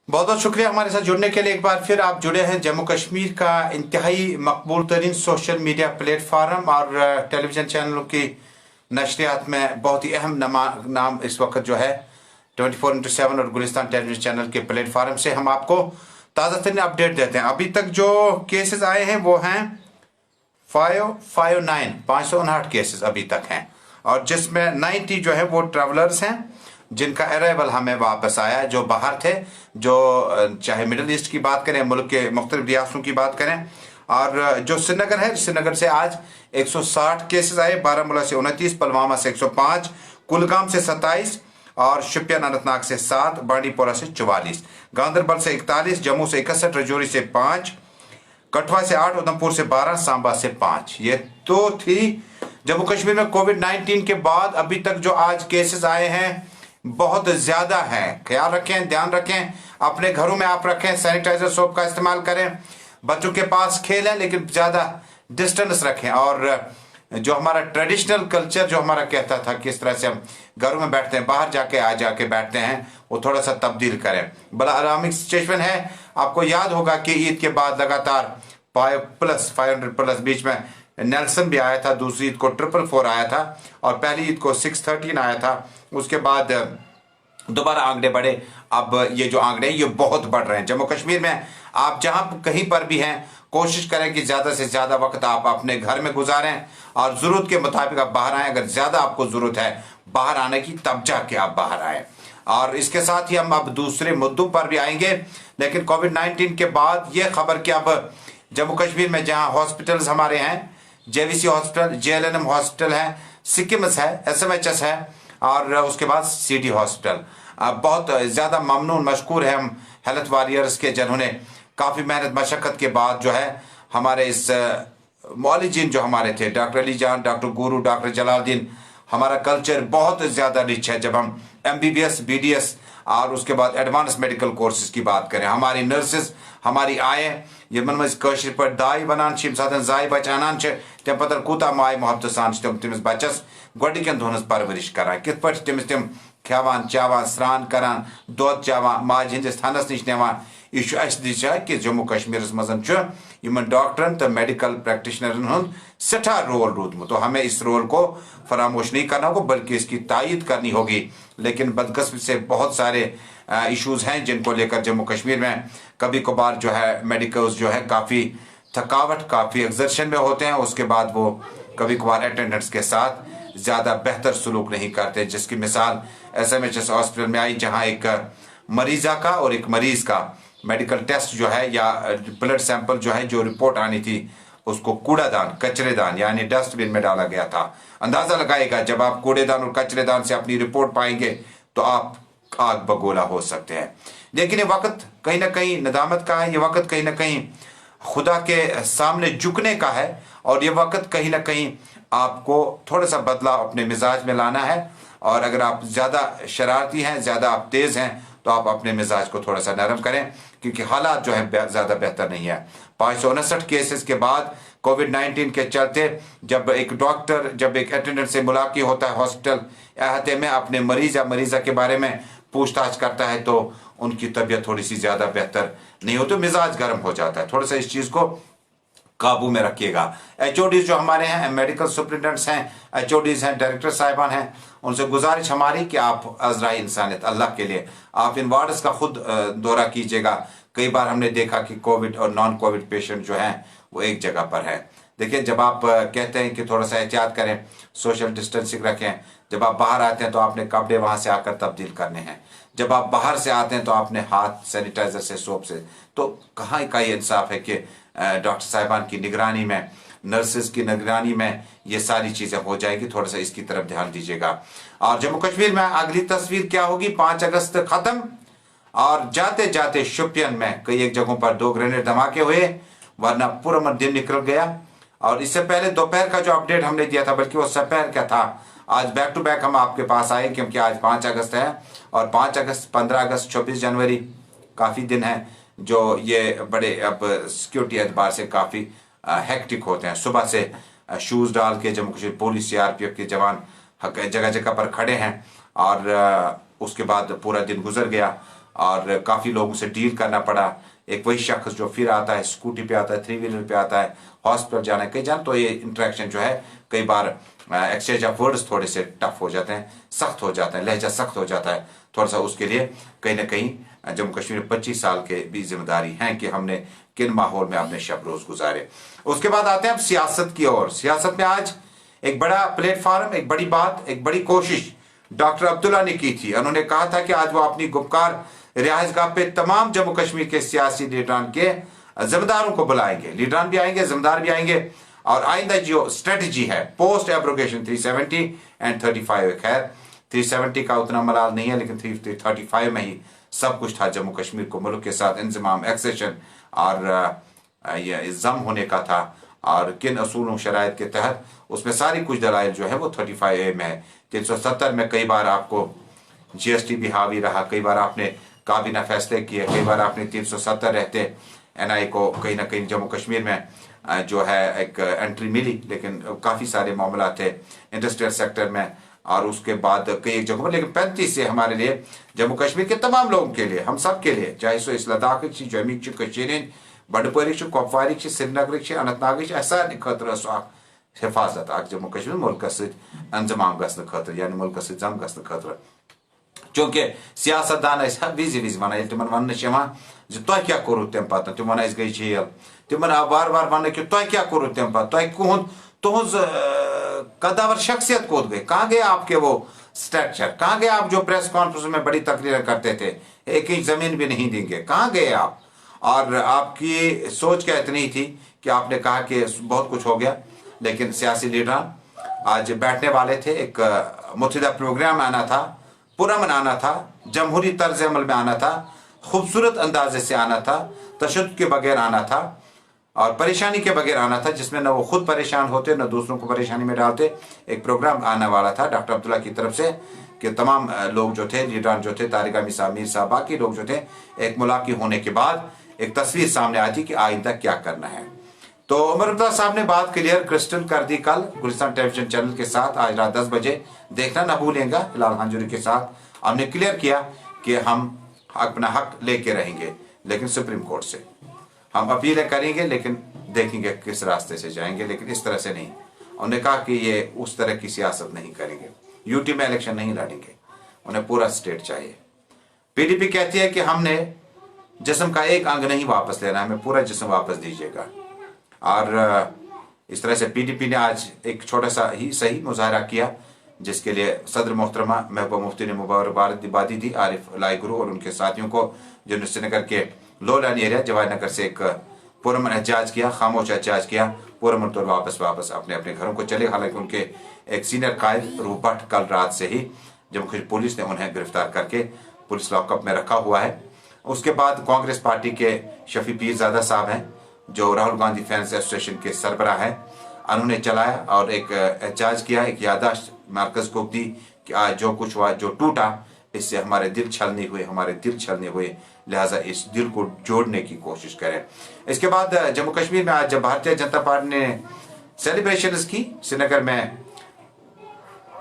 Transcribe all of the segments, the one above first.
बहुत बहुत शुक्रिया हमारे साथ जुड़ने के लिए। एक बार फिर आप जुड़े हैं जम्मू कश्मीर का इंतहाई मकबूल तरीन सोशल मीडिया प्लेटफार्म और टेलीविज़न चैनलों की नशरियात में बहुत ही अहम नाम इस वक्त जो है 24/7 और गुलिस्तान टेलीविज़न चैनल के प्लेटफार्म से हम आपको ताज़ा तरीन अपडेट देते हैं। अभी तक जो केसेस आए हैं वो हैं 559 केसेस अभी तक हैं, और जिसमें 90 जो है वो ट्रैवलर्स हैं जिनका अराइवल हमें वापस आया है, जो बाहर थे, जो चाहे मिडल ईस्ट की बात करें, मुल्क के मुख्तलिफ रियासतों की बात करें। और जो श्रीनगर है, श्रीनगर से आज 160 केसेस आए, बारामूला से 29, पुलवामा से 105, कुलगाम से 27 और शोपियान अनंतनाग से 7, बांडीपोरा से 44, गांधरबल से 41, जम्मू से 61, राजौरी से 5, कठुआ से 8, उधमपुर से 12, सांबा से 5। ये तो थी जम्मू कश्मीर में कोविड-19 के बाद अभी तक जो आज केसेस आए हैं बहुत ज्यादा है। ख्याल रखें, ध्यान रखें, अपने घरों में आप रखें, सैनिटाइजर सोप का इस्तेमाल करें, बच्चों के पास खेलें लेकिन ज्यादा डिस्टेंस रखें। और जो हमारा ट्रेडिशनल कल्चर जो हमारा कहता था किस तरह से हम घरों में बैठते हैं, बाहर जाके आ जाके बैठते हैं, वो थोड़ा सा तब्दील करें। बड़ा अलार्मिंग सिचुएशन है। आपको याद होगा कि ईद के बाद लगातार 500+ बीच में नेल्सन भी आया था, दूसरी ईद को 444 आया था और पहली ईद को 613 आया था। उसके बाद दोबारा आंकड़े बढ़े। अब ये जो आंकड़े ये बहुत बढ़ रहे हैं जम्मू कश्मीर में। आप जहां कहीं पर भी हैं, कोशिश करें कि ज्यादा से ज्यादा वक्त आप अपने घर में गुजारें और जरूरत के मुताबिक आप बाहर आएं। अगर ज्यादा आपको जरूरत है बाहर आने की तब जाके आप बाहर आए। और इसके साथ ही हम अब दूसरे मुद्दों पर भी आएंगे, लेकिन कोविड-19 के बाद ये खबर कि अब जम्मू कश्मीर में जहां हॉस्पिटल्स हमारे हैं, जेवीसी हॉस्पिटल, जेएलएनएम हॉस्पिटल है, सिक्किम्स है, एसएमएचएस है और उसके बाद सीडी हॉस्पिटल। बहुत ज्यादा ममनून मशकूर है हम हेल्थ वॉरियर्स के, जिन्होंने काफी मेहनत मशक्कत के बाद जो है हमारे इस मौलिजीन जो हमारे थे, डॉक्टर अली जान, डॉक्टर गुरु, डॉक्टर जलालुद्दीन। हमारा कल्चर बहुत ज्यादा रिच है। जब हम एमबीबीएस, बीडीएस और उसके बाद एडवांस मेडिकल कोर्सेज की बात करें, हमारी नर्सेज, हमारी आय यमन मज कशर पर दाई बनान साथ जाय बचानान तम पत कूता माय मोहब्बत सान तमिस बचस गोडिकन दोहन परवरिश करान, कित पे तमिस तम खेवान चावान, स्नान करान, दोद चावान, माज हंदिस थनस नश नवान। यह कि जम्मू कश्मीर मज डॉक्टरन तो मेडिकल प्रैक्टिशनरन सठा रोल रूदमुत, तो हमें इस रोल को फरामोश नहीं करना होगा बल्कि इसकी तायद करनी होगी। लेकिन बदकिस्मती से बहुत सारे इश्यूज हैं जिनको लेकर जम्मू कश्मीर में कभी कभार जो है मेडिकल्स जो है काफ़ी थकावट, काफ़ी एक्सर्शन में होते हैं। उसके बाद वो कभी कभार अटेंडेंट्स के साथ ज़्यादा बेहतर सलूक नहीं करते, जिसकी मिसाल एसएमएचएस हॉस्पिटल में आई, जहां एक मरीजा का और एक मरीज का मेडिकल टेस्ट जो है या ब्लड सैंपल जो है, जो रिपोर्ट आनी थी, उसको कूड़ादान, कचरेदान यानी डस्टबिन में डाला गया था। अंदाजा लगाएगा जब आप कूड़ेदान और कचरेदान से अपनी रिपोर्ट पाएंगे तो आप आग बगोला हो सकते हैं। लेकिन ये वक्त कहीं ना कहीं नदामत का है, ये वक्त कहीं ना कहीं खुदा के सामने झुकने का है, और ये वक्त कहीं ना कहीं आपको थोड़ा सा बदलाव अपने मिजाज में लाना है। और अगर आप ज़्यादा शरारती हैं, ज़्यादा आप तेज़ हैं, तो आप अपने मिजाज को थोड़ा सा नरम करें, क्योंकि हालात जो है ज़्यादा बेहतर नहीं है। 559 केसेस के बाद कोविड-19 के चलते जब एक डॉक्टर, जब एक अटेंडेंट से मुलाकात होता है हॉस्पिटल अहाते में, अपने मरीज या मरीजा के बारे में पूछताछ करता है, तो उनकी तबीयत थोड़ी सी ज़्यादा बेहतर नहीं होती, मिजाज गर्म हो जाता है। थोड़ा सा इस चीज़ को काबू में रखिएगा। एचओडीज जो हमारे हैं, मेडिकल सुप्रिटेंडेंट्स हैं, एचओडीज हैं, डायरेक्टर साहिबान हैं, उनसे गुजारिश हमारी कि आप अज़राए इंसानियत अल्लाह के लिए आप इन वार्ड्स का खुद दौरा कीजिएगा। कई बार हमने देखा कि कोविड और नॉन कोविड पेशेंट जो हैं वो एक जगह पर है। देखिए, जब आप कहते हैं कि थोड़ा सा एहतियात करें, सोशल डिस्टेंसिंग रखें, जब आप बाहर आते हैं तो आपने कपड़े वहाँ से आकर तब्दील करने हैं, जब आप बाहर से आते हैं तो आपने हाथ सैनिटाइजर से, सोप से। तो कहाँ का ये इंसाफ है कि डॉक्टर साहिबान की निगरानी में, नर्सेज की निगरानी में ये सारी चीज़ें हो जाएगी। थोड़ा सा इसकी तरफ ध्यान दीजिएगा। और जम्मू कश्मीर में अगली तस्वीर क्या होगी, 5 अगस्त खत्म और जाते जाते शोपियान में कई एक जगहों पर 2 ग्रेनेड धमाके हुए, वरना पूरा दिन निकल गया। और इससे पहले दोपहर का जो अपडेट हमने दिया था, बल्कि वो दोपहर का था, आज बैक टू बैक हम आपके पास आए, क्योंकि आज 5 अगस्त है और 5 अगस्त, 15 अगस्त, 26 जनवरी काफ़ी दिन है जो ये बड़े अब सिक्योरिटी एतबार से काफ़ी हेक्टिक होते हैं। सुबह से शूज़ डाल के जम्मू कश्मीर पुलिस, सीआरपीएफ के जवान जगह जगह पर खड़े हैं और उसके बाद पूरा दिन गुजर गया और काफ़ी लोगों से डील करना पड़ा। एक वही शख्स जो फिर आता है, स्कूटी पे आता है, 3 व्हीलर पे आता है, हॉस्पिटल जाना है कहीं जाना, तो ये इंटरेक्शन जो है कई बार एक्सचेंज ऑफ वर्ड्स थोड़े से टफ हो जाते हैं, सख्त हो जाते हैं, लहजा सख्त हो जाता है थोड़ा सा। उसके लिए कहीं ना कहीं जम्मू कश्मीर में 25 साल के भी जिम्मेदारी है कि हमने किन माहौल में अपने शब रोज गुजारे। उसके बाद आते हैं अब सियासत की ओर। सियासत में आज एक बड़ा प्लेटफॉर्म, एक बड़ी बात, एक बड़ी कोशिश डॉक्टर अब्दुल्ला ने की थी। उन्होंने कहा था कि आज वो अपनी गुपकार रिहाइशगाह पे तमाम जम्मू कश्मीर के सियासी लीडरान के जिम्मेदारों को बुलाएंगे। लीडरान भी आएंगे, जिम्मेदार भी आएंगे, और आइंदा जो स्ट्रेटजी है पोस्ट एब्रोगेशन 370 एंड 35, खैर 370 का उतना मलाल नहीं है, लेकिन 335 में ही सब कुछ था। जम्मू कश्मीर को मुल्क के साथ इंजमाम, एक्सेशन और ये जम होने का था, और किन असूलों शराइत के तहत, उसमें सारी कुछ दलाइल जो है वो 35A में है। 370 में कई बार आपको GST भी हावी रहा, कई बार आपने काबीना फैसले किए, कई बार आपने 370 रहते NI को कहीं ना कहीं जम्मू कश्मीर में जो है एक एंट्री मिली, लेकिन काफ़ी सारे मामला थे इंडस्ट्रियल सेक्टर में और उसके बाद कई एक जगहों पर। लेकिन 35 से हमारे लिए, जम्मू कश्मीर के तमाम लोगों के लिए, हम सब के लिए, चाहे सो इस लद्दाख जमीन कशीर बंडपोर कुपवार श्रीनगर अनंतनाग सारे खतर हिफाजत जम्मू कश्मीर मुल्क अंजमाम गसन खतर, यानी मुल्क जम गसन खतर। चूंकि सियासतदान विज विज वन तिमन वन तुह क्या कोर तम पे, तिम वन गई जेल, तिमन आव बार बार वन कि तुह क्या कोर तम पे, तुहज कदावर शख्सियत कोत गई, कहाँ गए आपके वो स्ट्रक्चर, कहाँ गए आप जो प्रेस कॉन्फ्रेंस में बड़ी तकरीरें करते थे, एक इंच जमीन भी नहीं देंगे, कहाँ गए आप? और आपकी सोच क्या इतनी थी कि आपने कहा कि बहुत कुछ हो गया, लेकिन सियासी लीडर आज बैठने वाले थे, एक मुत्तहिदा प्रोग्राम आना था, पुरअमन आना था, जमहूरी तर्ज अमल में आना था, खूबसूरत अंदाजे से आना था, तशद्दुद के बगैर आना था और परेशानी के बगैर आना था, जिसमें न वो खुद परेशान होते न दूसरों को परेशानी में डालते। एक प्रोग्राम आने वाला था डॉक्टर अब्दुल्ला की तरफ से कि तमाम लोग जो थे, लीडरान जो थे, तारिक अमीर साहब, मीर साहब, बाकी लोग जो थे, एक मुलाकात होने के बाद एक तस्वीर सामने आई थी कि आइंदा क्या करना है। तो उमर अब्दुल्ला साहब ने बात क्लियर क्रिस्टल कर दी कल गुलिस्तान टेलीविजन चैनल के साथ, आज रात 10 बजे देखना ना भूलेंगे हिलाल हांजुरी के साथ। हमने क्लियर किया कि हम अपना हक लेके रहेंगे, लेकिन सुप्रीम कोर्ट से हम अपीलें करेंगे, लेकिन देखेंगे किस रास्ते से जाएंगे, लेकिन इस तरह से नहीं। उन्होंने कहा कि ये उस तरह की सियासत नहीं करेंगे, यूटी में इलेक्शन नहीं लड़ेंगे, उन्हें पूरा स्टेट चाहिए। PDP कहती है कि हमने जिस्म का एक अंग नहीं वापस लेना, हमें पूरा जिस्म वापस दीजिएगा। और इस तरह से PDP ने आज एक छोटा सा ही सही मुजाहरा किया, जिसके लिए सदर मोहतरमा महबूबा मुफ्ती ने मुबारकबादी दी आरिफ लाइगुरु और उनके साथियों को, जिन्होंने श्रीनगर के लो लाइन एरिया जवाहर नगर से एक पुरअमन एहतजाज किया, खामोश एहतजाज किया, पुरअमन तौर वापस अपने अपने घरों को चले। हालांकि उनके एक सीनियर कायद रूह भट्ट कल रात से ही जम्मू कश्मीर पुलिस ने उन्हें गिरफ्तार करके पुलिस लॉकअप में रखा हुआ है। उसके बाद कांग्रेस पार्टी के शफी पीरजादा साहब हैं, जो राहुल गांधी फैंस एसोसिएशन के सरबराह हैं, उन्होंने चलाया और एक एहतजाज किया, एक याददाश्त मरकज को दी कि आज जो कुछ हुआ, जो टूटा, इससे हमारे दिल छलने हुए, लिहाजा इस दिल को जोड़ने की कोशिश करें। इसके बाद जम्मू कश्मीर में आज जब भारतीय जनता पार्टी ने सेलिब्रेशंस की, श्रीनगर में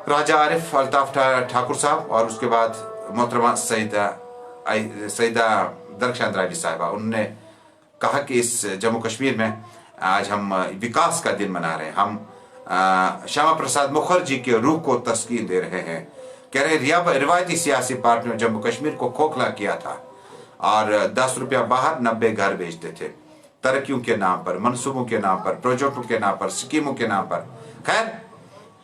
राजा आरिफ अल्ताफ ठाकुर साहब और उसके बाद मोहतरमा सईदा दरख्शान राजी साहिबा, उन्होंने कहा कि इस जम्मू कश्मीर में आज हम विकास का दिन मना रहे हैं, हम श्यामा प्रसाद मुखर्जी के रूह को तस्कीन दे रहे हैं। कह रहे रिवायती सियासी पार्टियों ने जम्मू कश्मीर को खोखला किया था और 10 रुपया बाहर 90 घर बेचते थे, तरक्कियों के नाम पर, मनसूबों के नाम पर, प्रोजेक्टों के नाम पर, स्कीमों के नाम पर। खैर,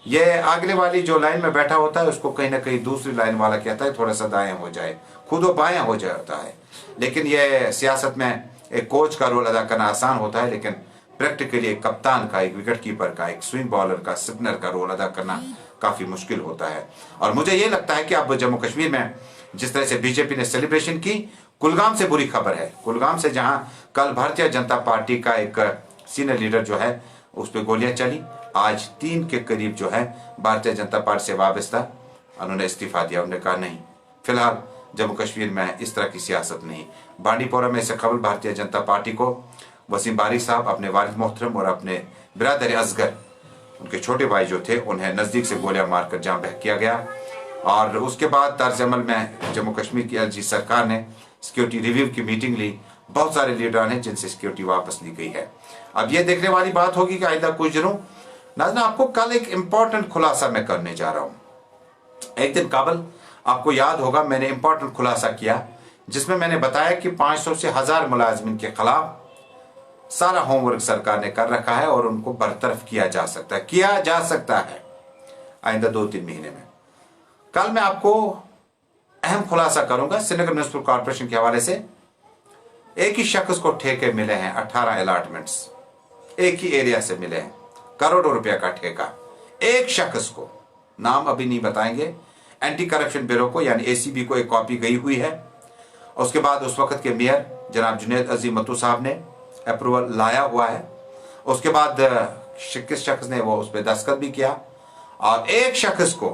ये अगले वाली जो लाइन में बैठा होता है उसको कहीं ना कहीं दूसरी लाइन वाला कहता है थोड़ा सा दाएं हो जाए, खुद वो बायां हो जाता है। लेकिन ये सियासत में एक कोच का रोल अदा करना आसान होता है, लेकिन प्रैक्टिकली एक कप्तान का, एक विकेट कीपर का, एक स्विंग बॉलर का, स्पिनर का रोल अदा करना काफी मुश्किल होता है। और मुझे ये लगता है कि अब जम्मू कश्मीर में जिस तरह से बीजेपी ने सेलिब्रेशन की, कुलगाम से बुरी खबर है। कुलगाम से जहां कल भारतीय जनता पार्टी का एक सीनियर लीडर जो है उस पर गोलियां चली, आज 3 के करीब जो है भारतीय जनता पार्टी से वाबस्ता, उन्होंने इस्तीफा दिया। उन्होंने कहा नहीं, फिलहाल जम्मू कश्मीर में इस तरह की सियासत नहीं। बांडीपोरा में से खबर भारतीय जनता पार्टी को वसीम बारी साहब अपने वालिद मोहतरम और अपने बिरादर असगर, उनके छोटे भाई जो थे, उन्हें नजदीक से गोलियां मारकर जहां बह किया गया। और उसके बाद तर्ज अमल में जम्मू कश्मीर की LG सरकार ने सिक्योरिटी रिव्यू की मीटिंग ली। बहुत सारे लीडर हैं जिनसे सिक्योरिटी वापस ली गई है। अब ये देखने वाली बात होगी कि आइंदा कुछ दिनों नाज़रीन आपको कल एक इंपॉर्टेंट खुलासा मैं करने जा रहा हूं। एक दिन कबल आपको याद होगा मैंने इंपॉर्टेंट खुलासा किया जिसमें मैंने बताया कि 500 से 1000 मुलाजिमिन के खिलाफ सारा होमवर्क सरकार ने कर रखा है और उनको बरतरफ किया जा सकता है आइंदा 2-3 महीने में। कल मैं आपको अहम खुलासा करूंगा श्रीनगर म्युनिसिपल कॉर्पोरेशन के हवाले से। एक ही शख्स को ठेके मिले हैं, 18 अलॉटमेंट्स एक ही एरिया से मिले हैं, करोड़ों रुपया का ठेका एक शख्स को, नाम अभी नहीं बताएंगे। एंटी करप्शन ब्यूरो को यानी ACB को एक कॉपी गई हुई है। उसके बाद उस वक्त के मेयर जनाब जुनैद अजीम मत्तू साहब ने अप्रूवल लाया हुआ है। उसके बाद किस शख्स ने वो उस पर दस्तखत भी किया और एक शख्स को,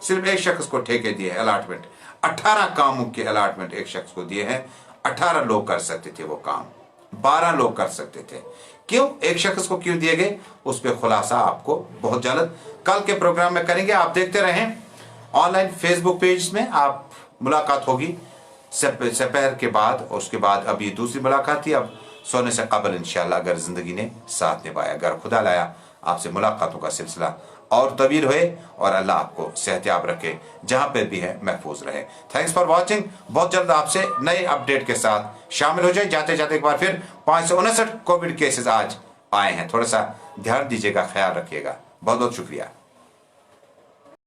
सिर्फ एक शख्स को ठेके दिए अलॉटमेंट, 18 कामों के अलॉटमेंट एक शख्स को दिए हैं। 18 लोग कर सकते थे वो काम, 12 लोग कर सकते थे। क्यों एक शख्स को क्यों दिए गए, उस पर खुलासा आपको बहुत जल्द कल के प्रोग्राम में करेंगे। आप देखते रहें ऑनलाइन फेसबुक पेज में, आप मुलाकात होगी सपहर के बाद। उसके बाद अभी दूसरी मुलाकात थी, अब सोने से कबल इंशाल्लाह अगर जिंदगी ने साथ निभाया, अगर खुदा लाया, आपसे मुलाकातों का सिलसिला और तवील हुए और अल्लाह आपको सेहतयाब रखे, जहां पर भी है महफूज रहे। Thanks for watching. बहुत जल्द आपसे नए अपडेट के साथ शामिल हो जाए। जाते जाते एक बार फिर 559 कोविड केसेस आज आए हैं, थोड़ा सा ध्यान दीजिएगा, ख्याल रखिएगा। बहुत बहुत शुक्रिया।